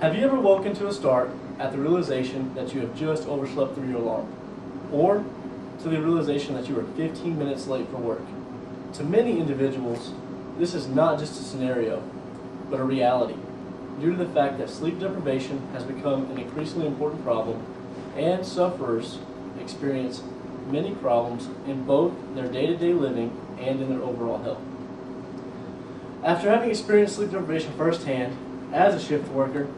Have you ever woken to a start at the realization that you have just overslept through your alarm? Or to the realization that you are 15 minutes late for work? To many individuals, this is not just a scenario, but a reality, due to the fact that sleep deprivation has become an increasingly important problem, and sufferers experience many problems in both their day-to-day living and in their overall health. After having experienced sleep deprivation firsthand as a shift worker,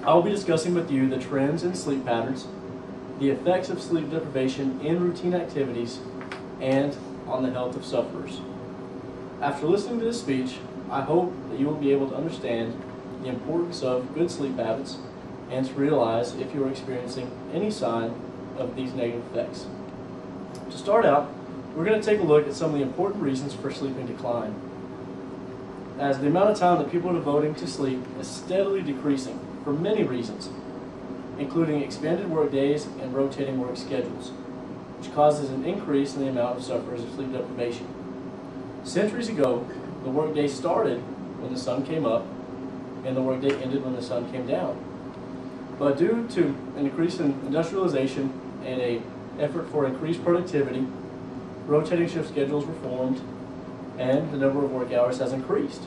I will be discussing with you the trends in sleep patterns, the effects of sleep deprivation in routine activities, and on the health of sufferers. After listening to this speech, I hope that you will be able to understand the importance of good sleep habits and to realize if you are experiencing any sign of these negative effects. To start out, we're going to take a look at some of the important reasons for sleeping decline, as the amount of time that people are devoting to sleep is steadily decreasing for many reasons, including expanded work days and rotating work schedules, which causes an increase in the amount of sufferers of sleep deprivation. Centuries ago, the workday started when the sun came up, and the workday ended when the sun came down. But due to an increase in industrialization and an effort for increased productivity, rotating shift schedules were formed, and the number of work hours has increased.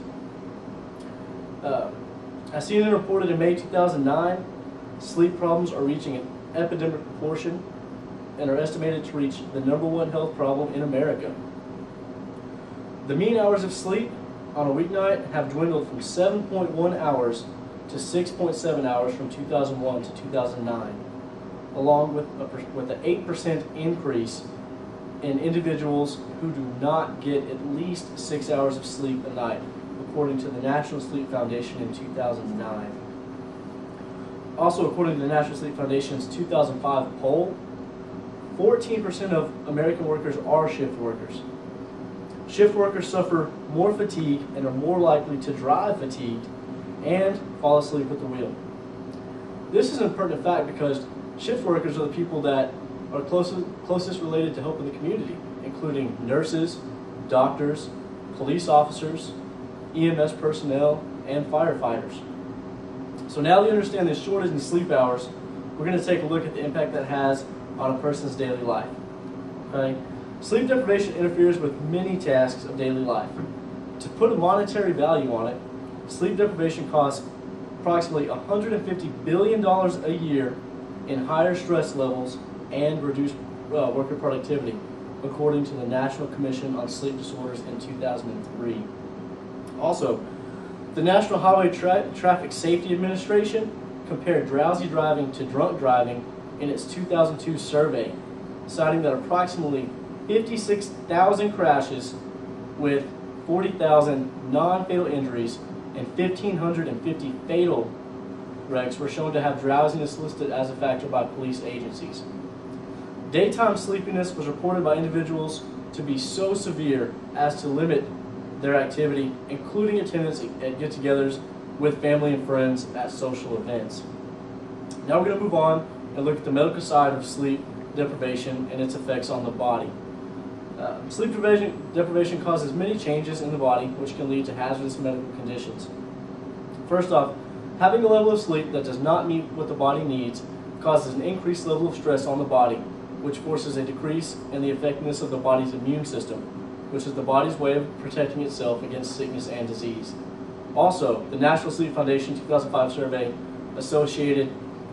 As seen and reported in May 2009, sleep problems are reaching an epidemic proportion and are estimated to reach the #1 health problem in America. The mean hours of sleep on a weeknight have dwindled from 7.1 hours to 6.7 hours from 2001 to 2009, along with an 8% increase in individuals who do not get at least 6 hours of sleep a night, according to the National Sleep Foundation in 2009. Also, according to the National Sleep Foundation's 2005 poll, 14% of American workers are shift workers. Shift workers suffer more fatigue and are more likely to drive fatigued and fall asleep at the wheel. This is an pertinent fact because shift workers are the people that are closest related to helping the community, including nurses, doctors, police officers, EMS personnel, and firefighters. So now that you understand the shortage in sleep hours, we're going to take a look at the impact that has on a person's daily life. Okay? Sleep deprivation interferes with many tasks of daily life. To put a monetary value on it, sleep deprivation costs approximately $150 billion a year in higher stress levels and reduced worker productivity, according to the National Commission on Sleep Disorders in 2003. Also, the National Highway Traffic Safety Administration compared drowsy driving to drunk driving in its 2002 survey, citing that approximately 56,000 crashes with 40,000 non-fatal injuries and 1,550 fatal wrecks were shown to have drowsiness listed as a factor by police agencies. Daytime sleepiness was reported by individuals to be so severe as to limit their activity, including attendance at get-togethers with family and friends at social events. Now we're going to move on and look at the medical side of sleep deprivation and its effects on the body. Sleep deprivation causes many changes in the body, which can lead to hazardous medical conditions. First off, having a level of sleep that does not meet what the body needs causes an increased level of stress on the body, which forces a decrease in the effectiveness of the body's immune system, which is the body's way of protecting itself against sickness and disease. Also, the National Sleep Foundation 2005 survey associated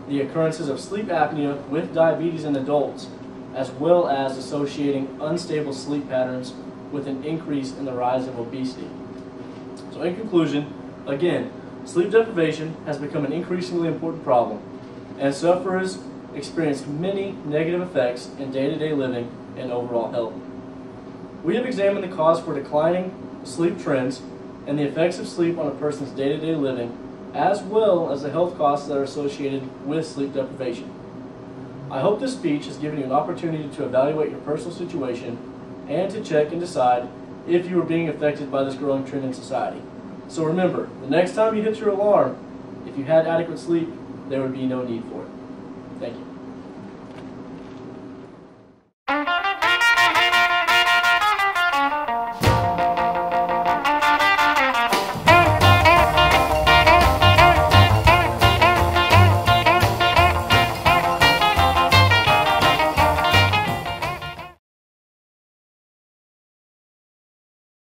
the occurrences of sleep apnea with diabetes in adults, as well as associating unstable sleep patterns with an increase in the rise of obesity. So in conclusion, again, sleep deprivation has become an increasingly important problem, and sufferers experience many negative effects in day-to-day living and overall health. We have examined the cause for declining sleep trends and the effects of sleep on a person's day-to-day living, as well as the health costs that are associated with sleep deprivation. I hope this speech has given you an opportunity to evaluate your personal situation and to check and decide if you are being affected by this growing trend in society. So remember, the next time you hit your alarm, if you had adequate sleep, there would be no need for it. Thank you.